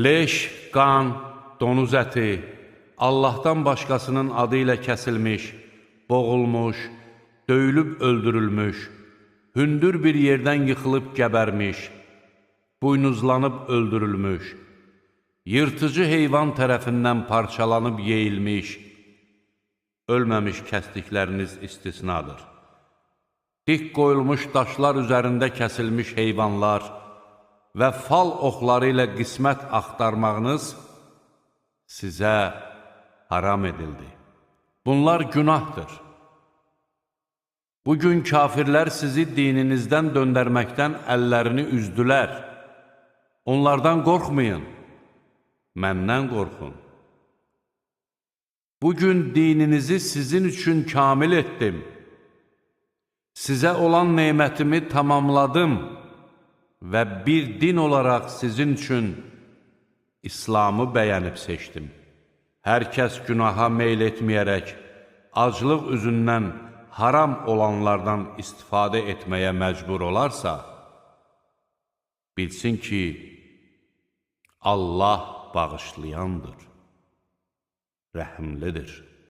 Leş, qan, donuz əti, Allahdan başqasının adı ilə kəsilmiş, boğulmuş, döyülüb öldürülmüş, hündür bir yerdən yıxılıb gəbərmiş, buynuzlanıb öldürülmüş, yırtıcı heyvan tərəfindən parçalanıb yeyilmiş, ölməmiş kəsdikləriniz istisnadır. Dik qoyulmuş daşlar üzərində kəsilmiş heyvanlar və fal oxları ilə qismət axtarmağınız sizə haram edildi. Bunlar günahdır. Bugün kafirlər sizi dininizdən döndərməkdən əllərini üzdülər. Onlardan qorxmayın, məndən qorxun. Bugün dininizi sizin üçün kamil etdim. Sizə olan neymətimi tamamladım və bir din olaraq sizin üçün İslamı bəyənib seçdim. Hər kəs günaha meyl etməyərək, aclıq üzündən haram olanlardan istifadə etməyə məcbur olarsa, bilsin ki, Allah bağışlayandır, rəhimlidir.